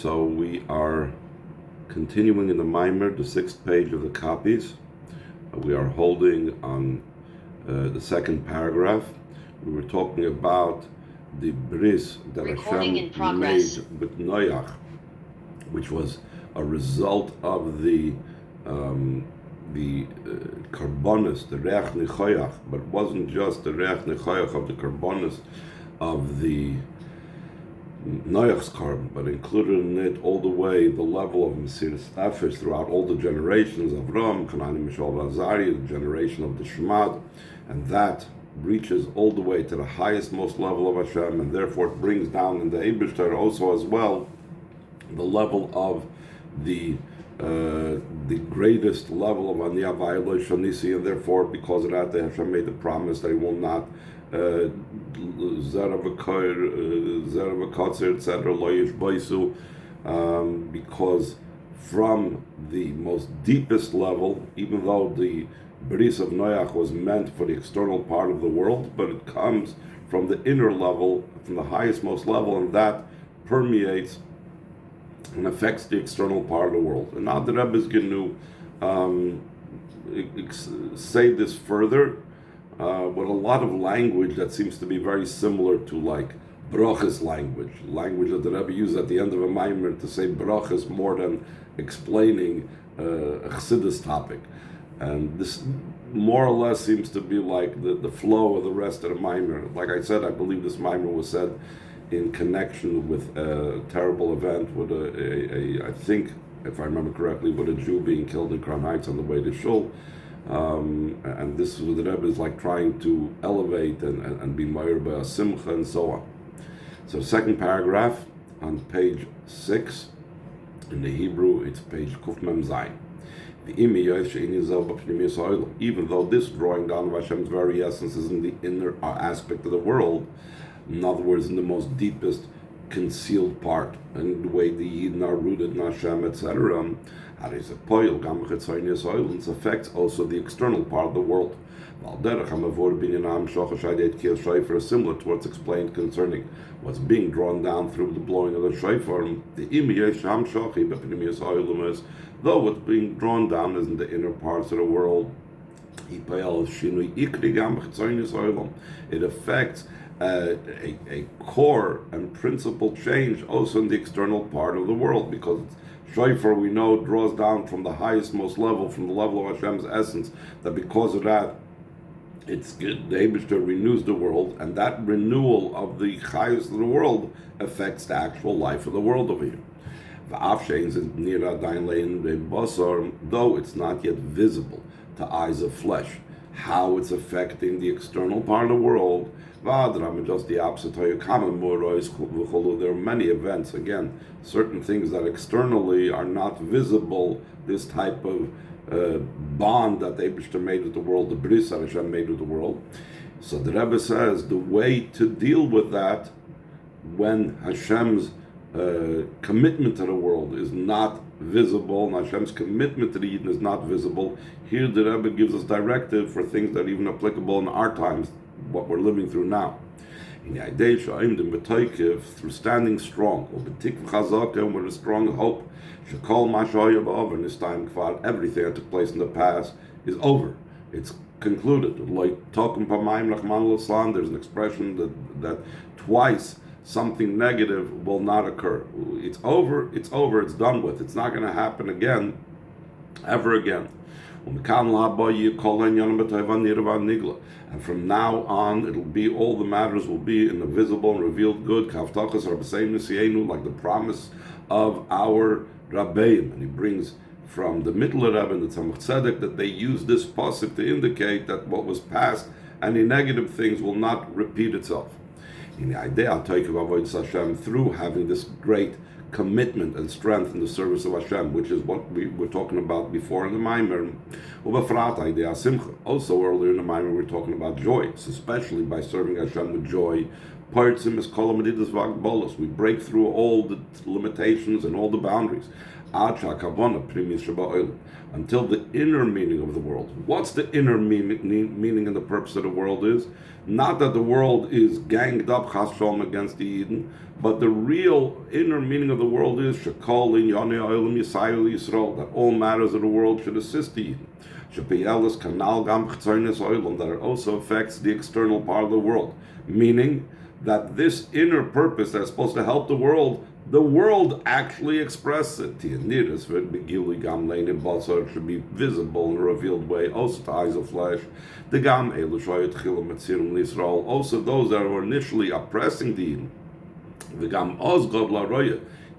So we are continuing in the Maimer, the 6th page of the copies. We are holding on the second paragraph. We were talking about the bris that Hashem made with Noach, which was a result of the karbonis, the reach nechoyach, but it wasn't just the reach nechoyach of the karbonis of the Noach's carbon, but included in it all the way the level of Mesiras Nefesh throughout all the generations of Ram, Kanani, Mishal, Vazari, the generation of the Shemad, and that reaches all the way to the highest, most level of Hashem, and therefore it brings down in the Eibishter also as well the level of the greatest level of Aniyah Vayeloi Shanisi, and therefore because of that Hashem made the promise that he will not Zeravakotzer, etc., Loyish Baisu, because from the most deepest level, even though the Bris of Noach was meant for the external part of the world, but it comes from the inner level, from the highest, most level, and that permeates and affects the external part of the world. And now the Rebbe is going to say this further, with a lot of language that seems to be very similar to like brachas language that the Rebbe used at the end of a Maimer to say brachas more than explaining a Chassidus topic. And this more or less seems to be like the flow of the rest of the Maimer. Like I said, I believe this Maimer was said in connection with a terrible event with I think, if I remember correctly, with a Jew being killed in Crown Heights on the way to Shul. And this is what the Rebbe is like trying to elevate and be meir by a simcha and so on. So second paragraph on page 6, in the Hebrew it's page Kuf Mem Zayin. Even though this drawing down of Hashem's very essence is in the inner aspect of the world, in other words, in the most deepest concealed part, and the way the Yidden are rooted in Hashem, etc., it affects also the external part of the world. Similar to what's explained concerning what's being drawn down through the blowing of the shofar, though what's being drawn down is in the inner parts of the world, it affects a core and principal change also in the external part of the world, because shofar, we know, draws down from the highest, most level, from the level of Hashem's essence, that because of that, it's the Eibishter renews the world, and that renewal of the highest of the world affects the actual life of the world over here. Though it's not yet visible to eyes of flesh how it's affecting the external part of the world, just the opposite. There are many events, again, certain things that externally are not visible, this type of bond that the Eibishter made with the world, the bris that Hashem made with the world. So the Rebbe says the way to deal with that, when Hashem's commitment to the world is not visible, and Hashem's commitment to the Yidden is not visible, here the Rebbe gives us directive for things that are even applicable in our times, what we're living through now. Through standing strong, and with a strong hope, and this time everything that took place in the past is over. It's concluded. Like there's an expression that twice something negative will not occur. It's over, it's done with. It's not going to happen again, ever again. And from now on, it'll be, all the matters will be in the visible and revealed good, like the promise of our Rabbeim. And he brings from the Middle Rebbe and the Tzemach Tzedek that they use this pasuk to indicate that what was past, any negative things, will not repeat itself. In the idea through having this great commitment and strength in the service of Hashem, which is what we were talking about before in the Maimer. Also earlier in the Maimer we were talking about joy, so especially by serving Hashem with joy, Partzim is kol medidas vagbolos. We break through all the limitations and all the boundaries. Until the inner meaning of the world. What's the inner meaning and the purpose of the world is? Not that the world is ganged up chas shalom against the Eden, but the real inner meaning of the world is shekol in yonei olam yisayil Yisrael, that all matters of the world should assist the Eden. Shepeyelis kanal gam chtzornes olam, that it also affects the external part of the world. Meaning that this inner purpose that's supposed to help the world actually expresses it. It should be visible in a revealed way, also to eyes of flesh. Also those that were initially oppressing the Eden.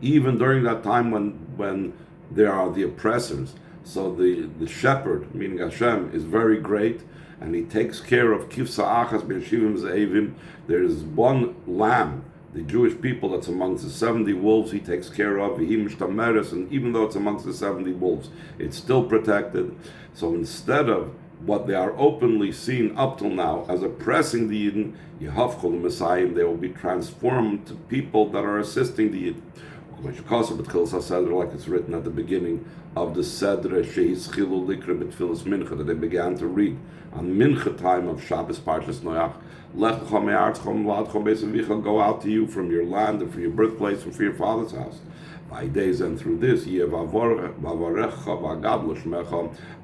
Even during that time when there are the oppressors. So the shepherd, meaning Hashem, is very great, and he takes care of kifsa achas b'yeshivim ze'evim. There is one lamb, the Jewish people, that's amongst the 70 wolves, he takes care of, and even though it's amongst the 70 wolves, it's still protected. So instead of what they are openly seen up till now as oppressing the Eden, Yehavchol Messiah, they will be transformed to people that are assisting the Eden. Like it's written at the beginning of the Sedre that they began to read on Mincha time of Shabbos Parshas Noach. Go out to you from your land and from your birthplace and from your father's house. By days and through this, I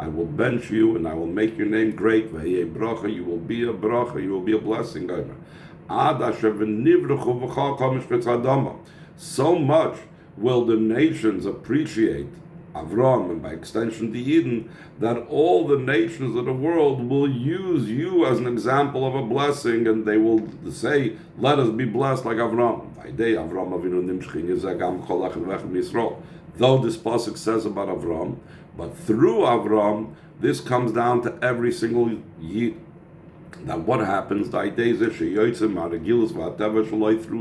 will bench you and I will make your name great. You will be a bracha, you will be a blessing. So much will the nations appreciate Avram, and by extension the Eden, that all the nations of the world will use you as an example of a blessing, and they will say, let us be blessed like Avram. Though this pasuk says about Avram, but through Avram, this comes down to every single Yid. Now what happens? Through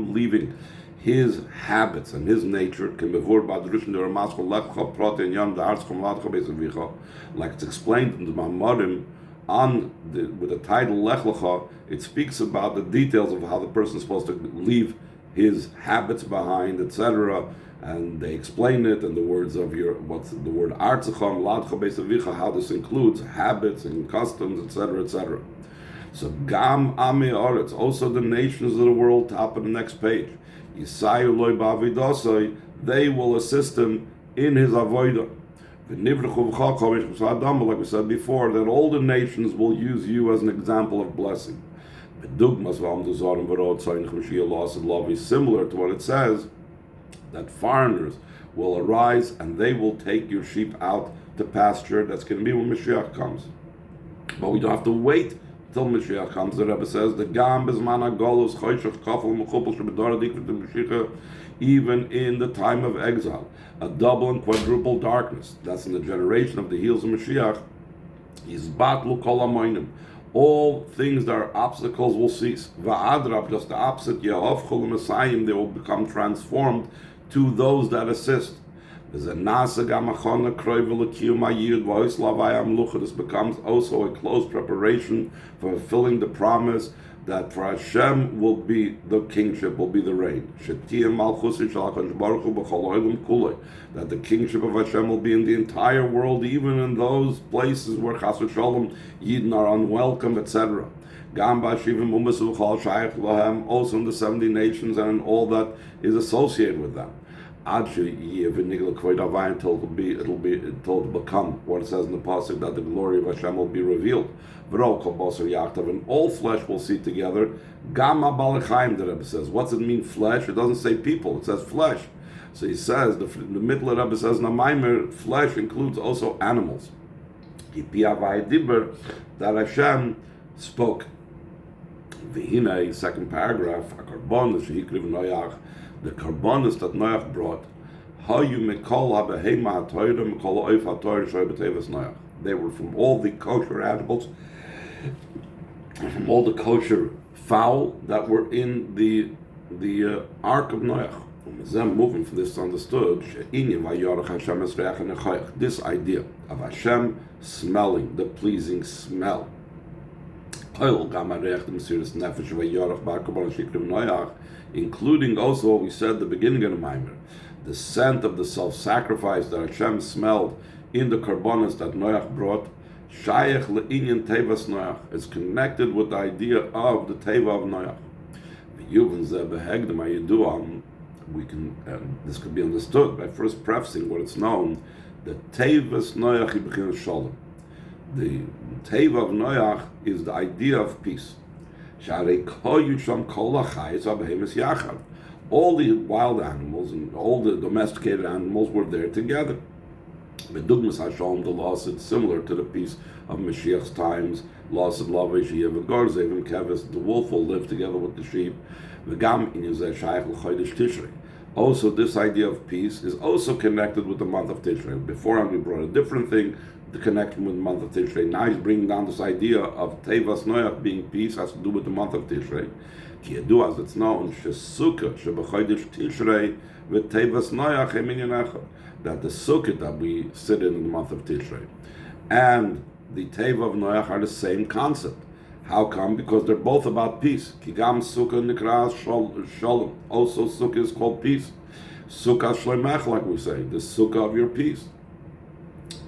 leaving his habits and his nature, like it's explained in the Mamarim with the title Lech Lecha, it speaks about the details of how the person is supposed to leave his habits behind, etc. And they explain it in the words of what's the word Artzacham, Ladcha Beis Avicha, how this includes habits and customs, etc., etc. So Gam Ame Oretz, also the nations of the world, top of the next page. They will assist him in his avodah. Like we said before, that all the nations will use you as an example of blessing. Similar to what it says, that foreigners will arise and they will take your sheep out to pasture. That's going to be when Mashiach comes. But we don't have to wait till Mashiach comes. The Rebbe says, the Gam Bezman HaGolus Choshech Kafel Mechupel Shebedaradik Mashiach, even in the time of exile, a double and quadruple darkness. That's in the generation of the heels of Mashiach. Yizbatlu Kol Hamoinim. All things that are obstacles will cease. Va'adrab, just the opposite. Yehovchol Messiah, they will become transformed to those that assist. This becomes also a close preparation for fulfilling the promise that for Hashem will be the kingship, will be the reign. That the kingship of Hashem will be in the entire world, even in those places where Chas v'Shalom Yidden are unwelcome, etc. Also in the 70 nations and in all that is associated with them. Until it'll become what it says in the pasuk, that the glory of Hashem will be revealed. And all flesh will see together. Gamma balachayim, the Rebbe says. What's it mean, flesh? It doesn't say people, it says flesh. So he says, the middle Rebbe says, Namaimer, flesh includes also animals. That Hashem spoke. V'hinei, second paragraph, the karbonos that Noach brought, they were from all the kosher animals, from all the kosher fowl that were in the ark of Noach. Moving from this understood, this idea of Hashem smelling, the pleasing smell, including also what we said at the beginning of the Maimer, the scent of the self-sacrifice that Hashem smelled in the karbonos that Noach brought. Shayach le'inyan tevas Noach is connected with the idea of the teva of Noach. We can, this could be understood by first prefacing what it's known, the tevas Noach ibchin shalom. The teva of Noach is the idea of peace. All the wild animals and all the domesticated animals were there together. The loss is similar to the peace of Mashiach's times. Loss of Lavish, the wolf will live together with the sheep. Also, this idea of peace is also connected with the month of Tishrei. Beforehand, we brought a different thing, the connection with the month of Tishrei. Now he's bringing down this idea of Tevas Noach being peace has to do with the month of Tishrei. Ki yadu, as it's known, shesukkah shebechodesh Tishrei v'Tevas Noach eminyan echad, that the sukkah that we sit in the month of Tishrei and the Teva of Noach are the same concept. How come? Because they're both about peace. Kigam sukkah nikras shalom. Also, sukkah is called peace. Sukkah shlemech, like we say, the sukkah of your peace.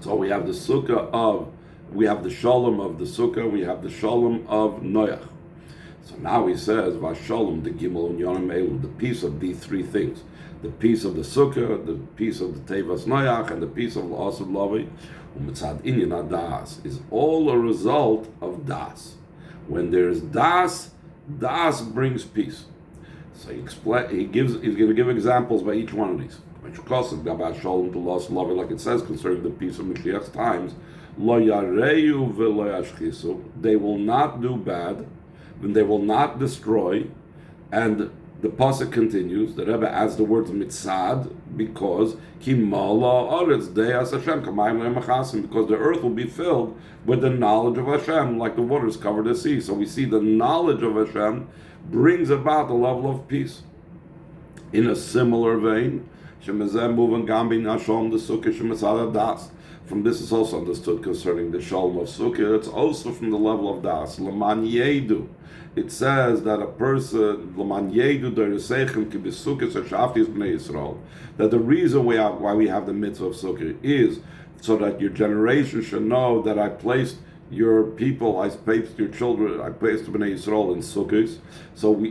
So we have the we have the shalom of the sukkah, we have the shalom of Noach. So now he says, Vashalom, the gimel unyonim elu, the peace of these three things. The peace of the sukkah, the peace of the tevas Noach, and the peace of the Asad Lavi. Umitzad inyan das is all a result of das. When there's das, das brings peace. So he's going to give examples by each one of these. Like it says concerning the peace of Mashiach's times, they will not do bad, and they will not destroy. And the pasuk continues. The Rebbe adds the words mitzad because because the earth will be filled with the knowledge of Hashem, like the waters cover the sea. So we see the knowledge of Hashem brings about the level of peace. In a similar vein, from this is also understood concerning the shalom of sukkah. It's also from the level of das. L'man yedu. It says that a person, that the reason why we have the mitzvah of sukkah is so that your generation should know that I placed your people, I placed your children, I placed Bnei Yisrael in sukkahs.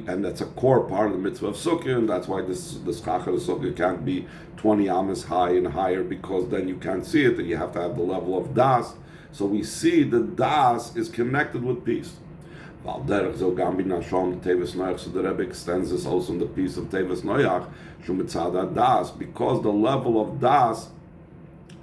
And that's a core part of the mitzvah of sukkah, and that's why this chachar of sukkah can't be 20 amas high and higher, because then you can't see it, and you have to have the level of das. So we see that das is connected with peace. So the Rebbe extends this also in the piece of Tevas Noach, because the level of das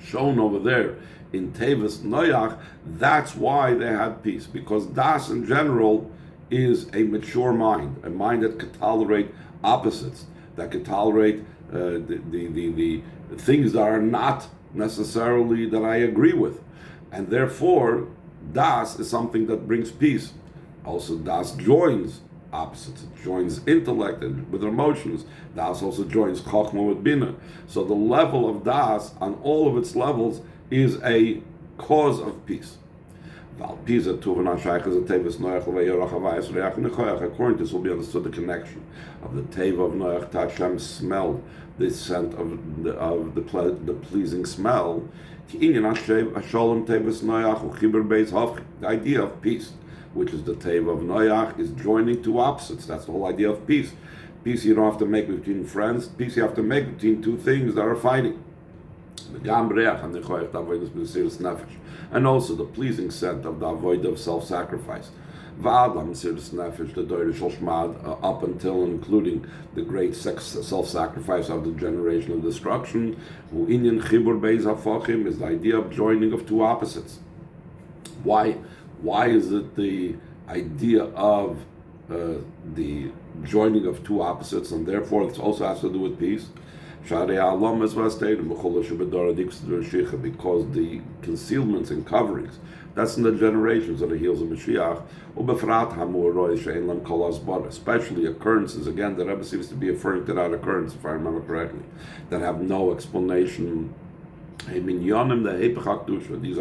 shown over there in Tevas Noach, that's why they had peace, because das in general is a mature mind, a mind that could tolerate opposites, that could tolerate the things that are not necessarily that I agree with, and therefore das is something that brings peace. Also, das joins opposites. It joins intellect and with emotions. Das also joins chokhmah with bina. So the level of das, on all of its levels, is a cause of peace. According to this will be understood the connection of the teva of Noach to Hashem smelled the scent of the pleasing smell. The idea of peace, which is the teva of Noach, is joining two opposites. That's the whole idea of peace. Peace you don't have to make between friends. Peace you have to make between two things that are fighting. And also the pleasing scent of the avoid of self-sacrifice. Up until and including the great self-sacrifice of the generation of destruction. Is the idea of joining of two opposites. Why is it the idea of the joining of two opposites, and therefore it also has to do with peace? Because the concealments and coverings, that's in the generations of the heels of Mashiach, especially occurrences, again, the Rebbe seems to be referring to that occurrence, if I remember correctly, that have no explanation. These are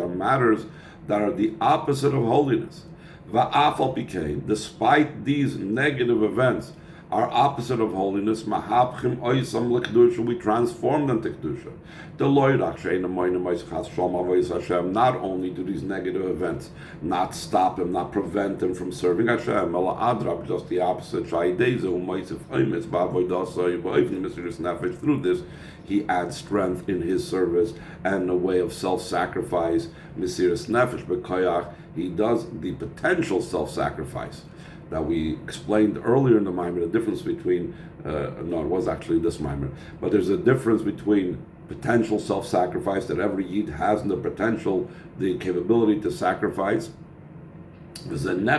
matters that are the opposite of holiness. Va'afal pikein, despite these negative events, are opposite of holiness. Mahapchim oisam lekdusha, we transform them to kedusha. The loyrach she'ena moina moischas shalom avodas Hashem. Not only do these negative events not stop him, not prevent him from serving Hashem, ela adrab, just the opposite. Shaydeizu moisef oimes ba'avodas ba'oivnim mesiras nefesh. Through this, he adds strength in his service and a way of self-sacrifice. Mesiras nefesh b'koyach, he does the potential self-sacrifice that we explained earlier in the Maimer, the difference between, no, it was actually this Maimer, but there's a difference between potential self-sacrifice that every Yid has in the potential, the capability to sacrifice, and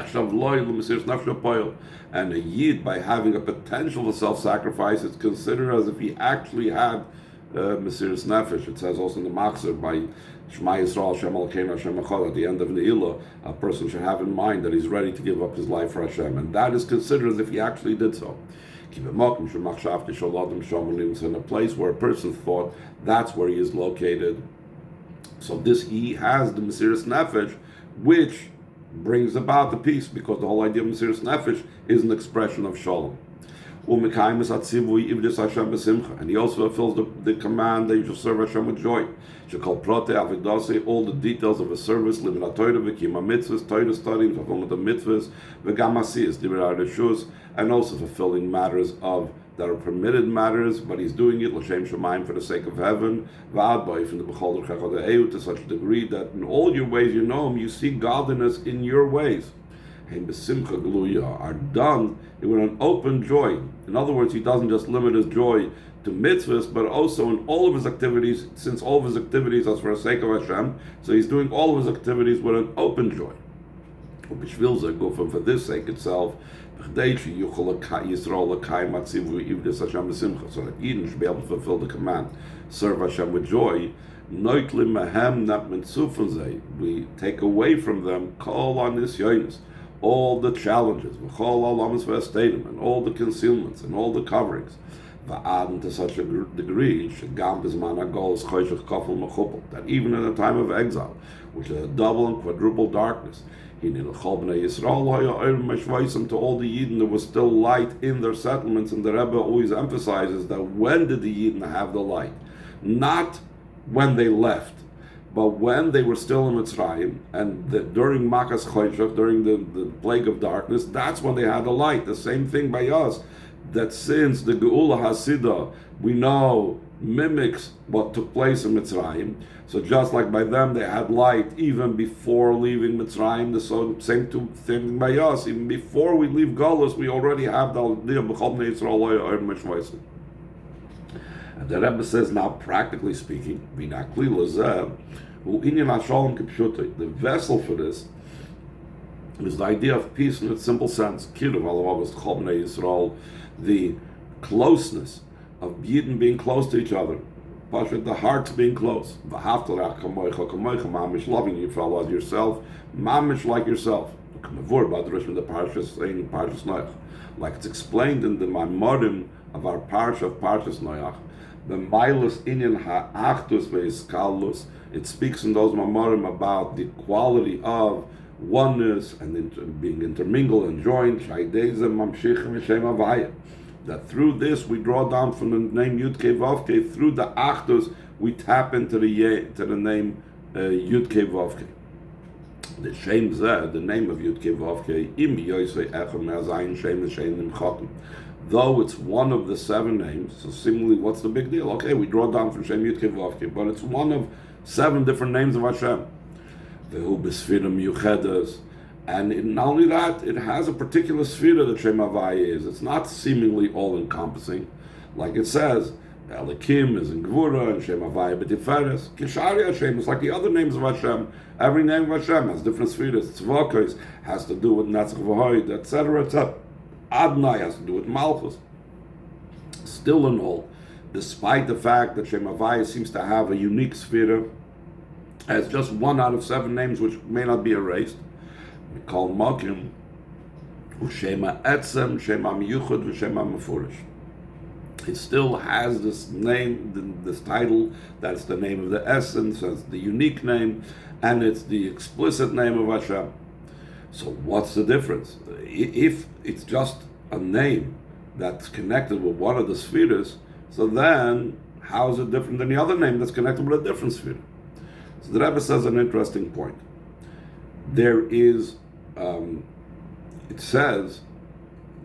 a Yid, by having a potential for self-sacrifice, it's considered as if he actually had Mesiras Nefesh. It says also in the Machzor by Shema Yisrael, Shem Elokeinu Hashem Echad, at the end of Ne'ilah, a person should have in mind that he's ready to give up his life for Hashem, and that is considered as if he actually did so. In a place where a person thought that's where he is located. So this, he has the Mesiras Nefesh, which brings about the peace, because the whole idea of Mesiras Nefesh is an expression of Shalom. And he also fulfills the command that you shall serve Hashem with joy. All the details of a service, mitzvahs, Torah studying, fulfillment of mitzvahs, and also fulfilling matters of that are permitted matters, but he's doing it l'shem shamayim, for the sake of heaven, to such a degree that in all your ways you know him, you see godliness in your ways. Are done with an open joy. In other words, he doesn't just limit his joy to mitzvahs, but also in all of his activities, since all of his activities are for the sake of Hashem, so he's doing all of his activities with an open joy. For this sake itself, so that Eden should be able to fulfill the command, serve Hashem with joy. We take away from them all the challenges, and all the concealments, and all the coverings. To such a degree, that even in a time of exile, which is a double and quadruple darkness, to all the Yidden there was still light in their settlements, and the Rebbe always emphasizes that when did the Yidden have the light? Not when they left, but when they were still in Mitzrayim, and during Makas Choshech, during the plague of darkness, that's when they had the light. The same thing by us, that since the Geula Hasidah, we know, mimics what took place in Mitzrayim, so just like by them they had light even before leaving Mitzrayim, the same thing by us, even before we leave Galus, we already have the idea of B'chol Bnei Yisrael Oyer Meshvaysim. And the Rebbe says, now practically speaking, the vessel for this is the idea of peace in its simple sense. The closeness of Yidden being close to each other, the hearts being close. Mamish loving you for as yourself, mamish like yourself. Like it's explained in the Maimorim of our parsha of Parshas Noach. The Milos Inyan Ha'achtus Ve'iskalus. It speaks in those Maimorim about the quality of oneness and being intermingled and joined. That through this we draw down from the name Yud Kei Vav Kei. Through the Achdus we tap into the name Yud Kei Vav Kei. The Shem Zeh, the name of Yud Kei Vav Kei, Im Yosei Echad Me'azayin Shem L'Shem Nimchotim. Though it's one of the 7 names, so seemingly what's the big deal? Okay, we draw down from Shem Yud Kei Vav Kei, but it's one of 7 different names of Hashem. Vehu B'Sfira Miyuchedes. And not only that, it has a particular sphere that Shem Havaya is. It's not seemingly all-encompassing. Like it says, Elikim is in Gvura, and Shem Havaya B'Tiferes. Kishari Hashem is like the other names of Hashem. Every name of Hashem has different spheres. Tzvokos has to do with Netzach V'Hoid, etc., etc. Adonai has to do with Malchus. Still in all, despite the fact that Shem Havaya seems to have a unique sphere, as just 1 out of 7 names which may not be erased, we call Mokim, Shema Etzem, Shema Miyuchad, Shema Mefurish. It still has this name, this title, that's the name of the essence, that's the unique name, and it's the explicit name of Hashem. So what's the difference? If it's just a name that's connected with one of the spheres, so then how is it different than the other name that's connected with a different sphere? So the Rebbe says an interesting point. There is, it says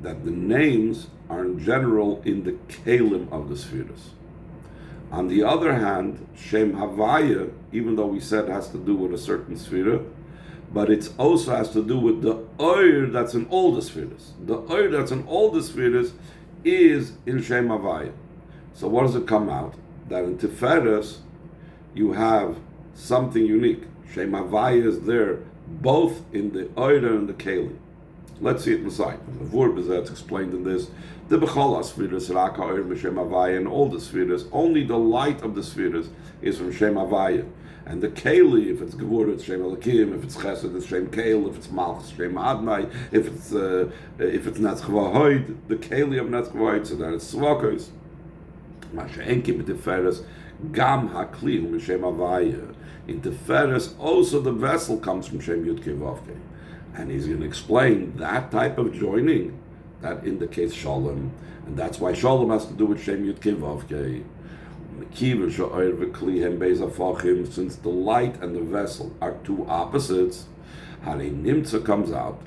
that the names are in general in the kelim of the spheres. On the other hand, Shem Havaya, even though we said it has to do with a certain sphere, but it also has to do with the oir that's in all the spheres. The oir that's in all the spheres is in Shem Havaya. So what does it come out? That in Tiferes you have something unique. Shem Havaya is there both in the oir and in the kelim. Let's see it inside. The verb is that's explained in this. The Bechol spheres, Raka oir b'Shem Havaya, and all the spheres, only the light of the spheres is from Shem Havaya. And the Keli, if it's Gevurah, it's Shem Elokim, if it's Chesed, it's Shem Keil, if it's Malchus, Shem Admai, if it's Netzch Vahoid, the Keli of Netzch Vahoid, so then it's Tzvokos. Masha Enki b'Tiferes, Gam HaKli b'Shem Havaya. In Tiferes, also the vessel comes from Shem Yud Kei Vav Kei. And he's going to explain that type of joining that indicates Shalom, and that's why Shalom has to do with Shem Yud Kei Vav Kei. Since the light and the vessel are two opposites, Hare Nimtza comes out.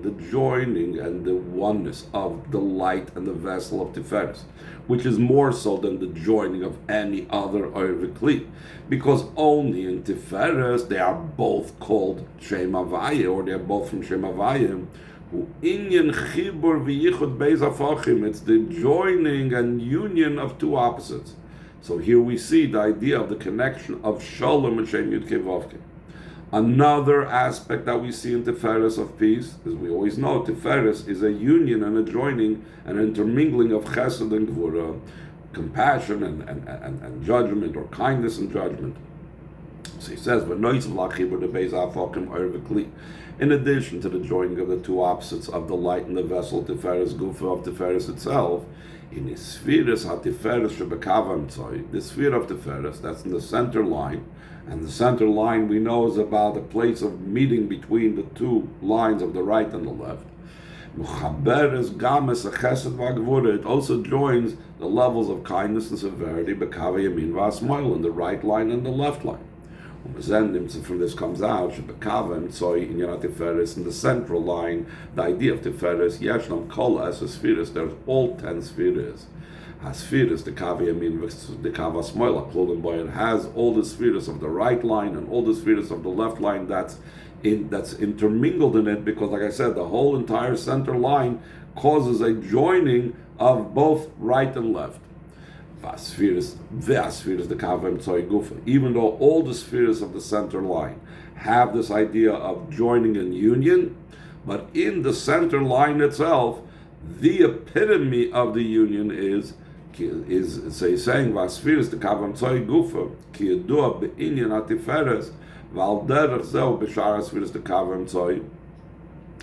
The joining and the oneness of the light and the vessel of Tiferes, which is more so than the joining of any other Oir V'Kli, because only in Tiferes they are both called Shem Havaya, or they are both from Shem Havaya. It's the joining and union of two opposites. So here we see the idea of the connection of Shalom and Shem Yud Kei Vav Kei. Another aspect that we see in Tiferes of peace, as we always know, Tiferes is a union and a joining and an intermingling of Chesed and Gvura, compassion and judgment, or kindness and judgment. So he says, in addition to the joining of the two opposites of the light and the vessel, Tiferes Gufa of Tiferes itself, in the spheres HaTiferes Shebekavam Tzoi, the sphere of Tiferes, that's in the center line, and the center line we know is about a place of meeting between the two lines of the right and the left. It also joins the levels of kindness and severity, Bekav Yamin Vasmoil, in the right line and the left line. From this comes out, in the central line, the idea of Tiferes, Yeshnam Kol as a spheres, there's all 10 spheres. Spheres, the Kav Yamin, the Kav Asmoil, it has all the spheres of the right line and all the spheres of the left line that's intermingled in it, because, like I said, the whole entire center line causes a joining of both right and left. Even though all the spheres of the center line have this idea of joining and union, but in the center line itself, the epitome of the union is saying Vaspheres the Kavam Tzoi Gufa Ki Yadua Be'inyan HaTiferes Val Derech Zeu B'Shar Spheres the Kavam Tzoi,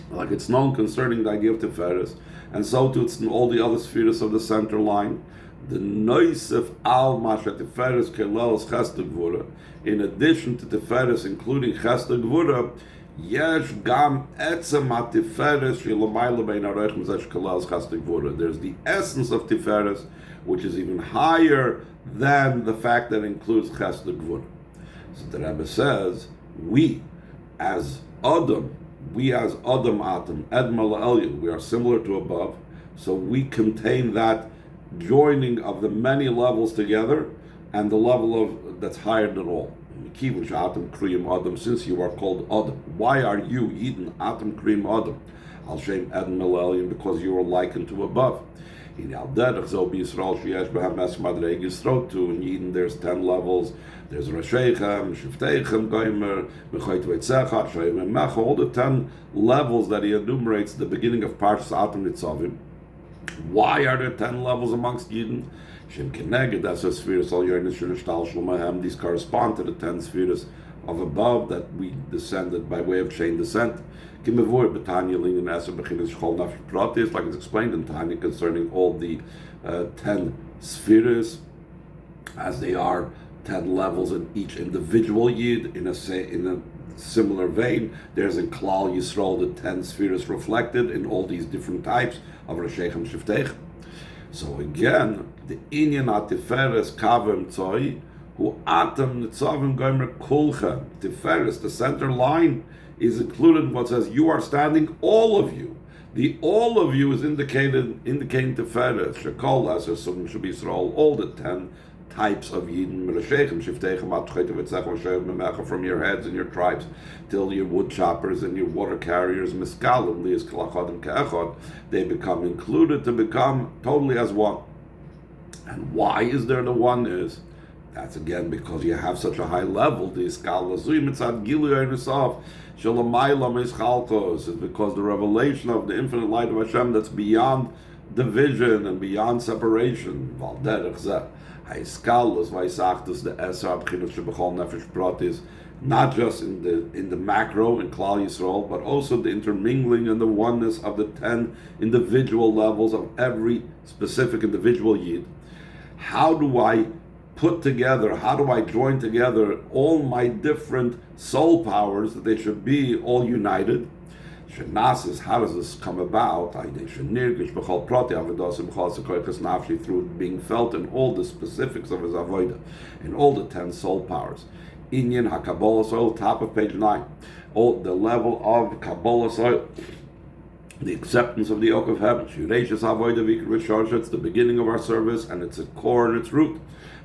like it's known concerning the idea of Tiferes, and so too it's in all the other spheres of the center line. The Noisef Al Masha Tiferes Kelel's Chesed Gvura, in addition to Tiferes, including Chesed Gvura, Yesh Gam Etzem HaTiferes Shelamayla Bein Arechem Zesh Kelel's Chesed Gvura. There's the essence of Tiferes, which is even higher than the fact that it includes Chesed Gvura. So the Rebbe says, we as Adam Atom, Edma La'elyon, we are similar to above, so we contain that joining of the many levels together, and the level of that's higher than all. Since you are called Adam, why are you Yidden Atom Kriyim Adam? Al Shem Eden Millennium, because you are likened to above. In Al Derech Zo B'Yisrael Sheyesh B'Hem Mes Madreg Yisrot to in Yidden there's 10 levels. There's Rasheichem, Shiftechem, Goimer, Mechoit Veitzecha, Shoyim Mecha, all the 10 levels that he enumerates at the beginning of Parshas Atom Nitzavim. Why are there 10 levels amongst Yidden? Shem Keneged, that's a spheres, all your initial Shtal Shlomahem, these correspond to the 10 spheres of above that we descended by way of chain descent. Kimevor Betanya Lin and Eser Bechinas Shchol Nafsh Pratis, like it's explained in Tanya concerning all the 10 spheres, as they are 10 levels in each individual Yid. In a similar vein, there's in Klal Yisrael the 10 spheres reflected in all these different types of Rashechem Shiftechem. So again, the Inyan HaTiferes Kavem Tzoi, Hu Atem Nitzavim Gomer Kulchem. Tiferes, the center line, is included in what says, you are standing, all of you. The all of you is indicating Tiferes, Shekol, Aser, Sugim, Shub Yisrael, all the 10 types of Yidden, Mereshechem, Shiftechem, Atchayte, Vitzech, Vashem, Memecha, from your heads and your tribes, till your wood choppers and your water carriers, Miskalim, Lias, Kalachodim, Ke'echad, they become included to become totally as one. And why is there the oneness? That's again because you have such a high level. The Iskal Lazui Mitzad Gilu Eresav Shalamaylam Ischalkos is because the revelation of the infinite light of Hashem that's beyond division and beyond separation. Valderech Zeh Haiskal is Vaisachtus the Esar B'chinas Shebechol Nefesh Prat is not just in the macro in Klal Yisrael, but also the intermingling and the oneness of the 10 individual levels of every specific individual Yid. How do I put together, how do I join together all my different soul powers that they should be all united? Shenasis, how does this come about? Through being felt in all the specifics of his avodah, in all the 10 soul powers. Inyan HaKabbalah soil, top of page 9. All the level of Kabbalah soil, the acceptance of the yoke of heaven. It's the beginning of our service, and it's a core and its root.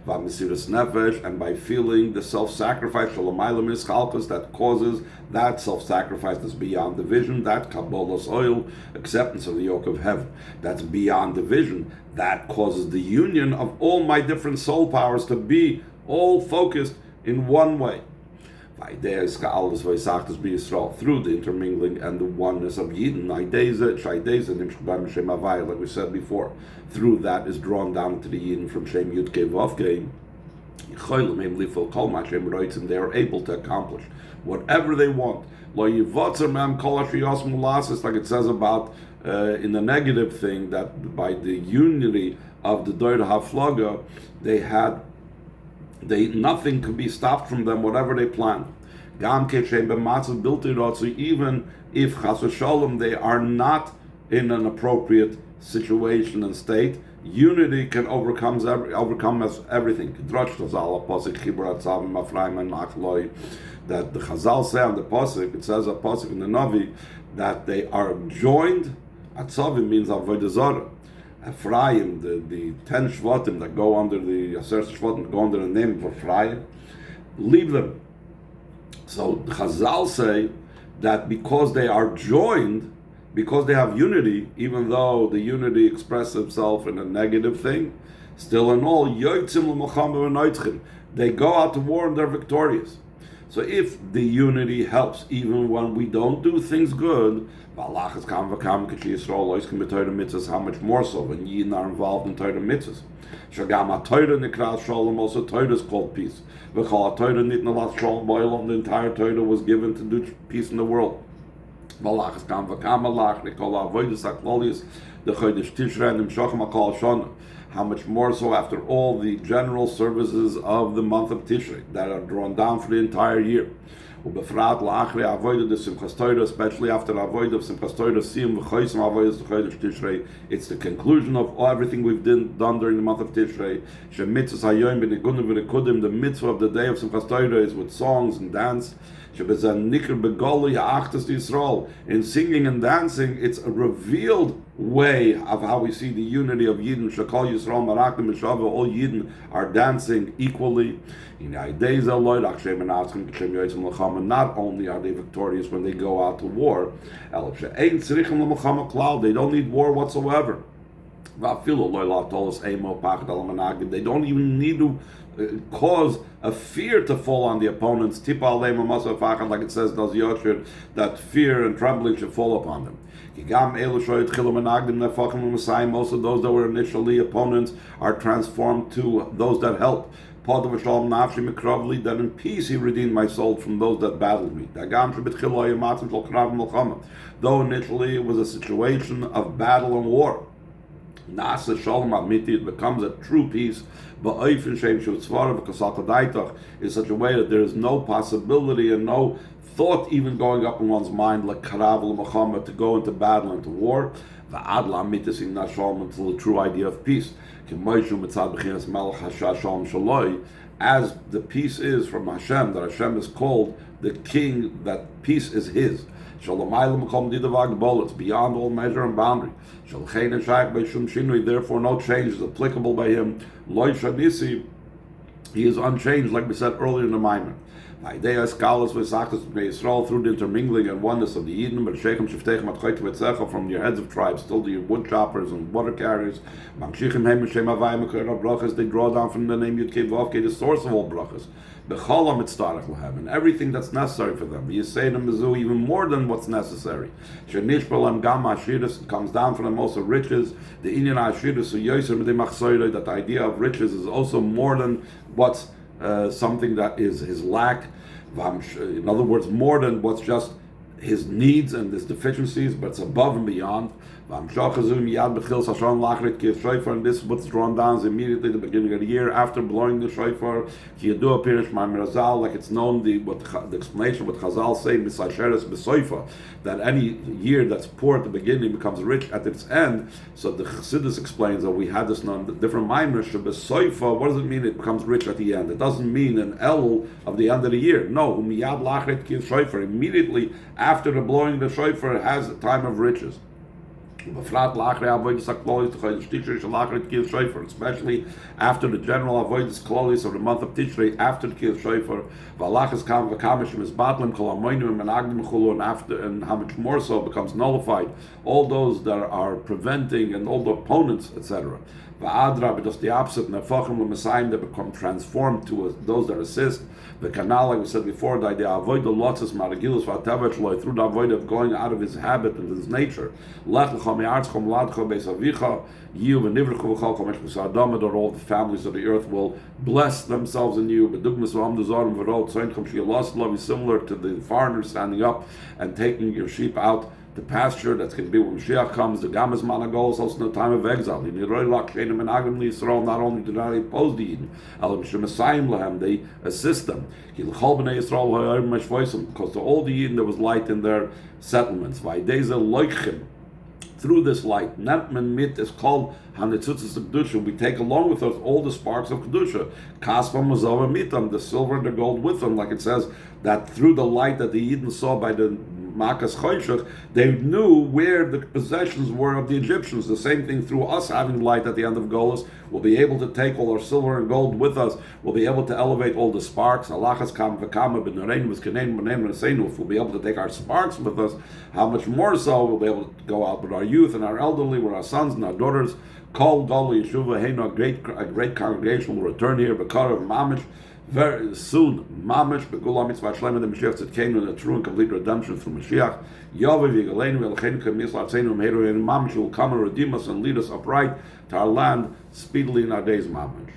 And by feeling the self-sacrifice that causes that self-sacrifice that's beyond division, that Kabbalah's oil, acceptance of the yoke of heaven, that's beyond division, that causes the union of all my different soul powers to be all focused in one way. Through the intermingling and the oneness of Yidden, like we said before, through that is drawn down to the Yidden from Shem Yud Kei Vav Kei. They are able to accomplish whatever they want. Like it says about in the negative thing, that by the unity of the Doir HaFlaga, nothing could be stopped from them, whatever they plan. Even if Chas v'Shalom they are not in an appropriate situation and state, unity can overcome everything. That the Chazal say on the pasuk, it says a pasuk in the Navi that they are joined. Atzavim means avodah zarah. Ephraim, the 10 Shvatim that go under the Aser Shvatim, go under the name of Ephraim, leave them. So the Chazal say that because they are joined, because they have unity, even though the unity expresses itself in a negative thing, still in all, they go out to war and they're victorious. So if the unity helps, even when we don't do things good, how much more so when Yidden are involved in Torah mitzvahs. Also Torah is called peace. The entire Torah was given to do peace in the world. How much more so after all the general services of the month of Tishrei that are drawn down for the entire year. Especially after the avodah of Simchas Torah, it's the conclusion of everything we've done during the month of Tishrei. The mitzvah of the day of Simchas Torah is with songs and dance. In singing and dancing, it's a revealed way of how we see the unity of Yidden. Shekol Yisrael Marakim B'Shava, all Yidden are dancing equally. Not only are they victorious when they go out to war, they don't need war whatsoever. They don't even need to cause a fear to fall on the opponents. Like it says, that fear and trembling should fall upon them. Most of those that were initially opponents are transformed to those that help. That in peace he redeemed my soul from those that battled me. Though initially it was a situation of battle and war. Nasa Shalom Amiti, it becomes a true peace, is such a way that there is no possibility and no thought even going up in one's mind, like Karav Muhammad, to go into battle and to war. Until the true idea of peace. As the peace is from Hashem, that Hashem is called the king, that peace is his. It's beyond all measure and boundary. Therefore no change is applicable by him. He is unchanged, like we said earlier in the Maimon. Through the intermingling and oneness of the Eden, from your heads of tribes, still to your wood choppers and water carriers, they draw down from the name Yud Kei Vav Kei, the source of all brachas. And everything that's necessary for them. You say to Mizu even more than what's necessary. It comes down from them also riches. The Inyan Ashiris, that the idea of riches is also more than what's something that is his lack. In other words, more than what's just his needs and his deficiencies, but it's above and beyond. And this is what's drawn down immediately at the beginning of the year after blowing the shofar. Like it's known, the explanation what Chazal say, that any year that's poor at the beginning becomes rich at its end. So the Chassidus explains that we had this on the different maimers. What does it mean it becomes rich at the end? It doesn't mean an El of the end of the year. No, immediately after the blowing the shofar has a time of riches. Especially after the general avoidance klolis of the month of Tishrei, after the Kiyuv Shofar, and after, and how much more so becomes nullified, all those that are preventing and all the opponents, etc. Just the opposite, that become transformed to those that assist. The canal, like we said before, the idea avoid the lotzes maragilus v'atevach through the avoid of going out of his habit and his nature. That all the families of the earth will bless themselves in you. Similar to the foreigners standing up and taking your sheep out to pasture. That's going to be when Mashiach comes. The Gamas Managol is also in the time of exile. Not only do they oppose the Eden, they assist them. Because to all the Eden there was light in their settlements. Through this light, Netman Mit is called Hanetzutzes of Kedusha. We take along with us all the sparks of Kedusha. Kasvam Mazava Mitam, the silver and the gold with them, like it says that through the light that the Eden saw by the Makas Choshech, they knew where the possessions were of the Egyptians. The same thing through us having light at the end of Golos. We'll be able to take all our silver and gold with us. We'll be able to elevate all the sparks. Alachas kam v'kama b'narein v'skanein b'nein v'naseinu. If we'll be able to take our sparks with us, how much more so we'll be able to go out with our youth and our elderly, with our sons and our daughters. Kol Dol Yeshuva Heino, a great congregation will return here. B'karav Mamish. Very soon, Mamish, Begula Mitzvah Shlema, the Mashiach that came in a true and complete redemption through Mashiach. Yahweh V'Yigaleinu V'Elcheinu K'Misla Tzenu Meheru, and Mamish will come and redeem us and lead us upright to our land speedily in our days, Mamish.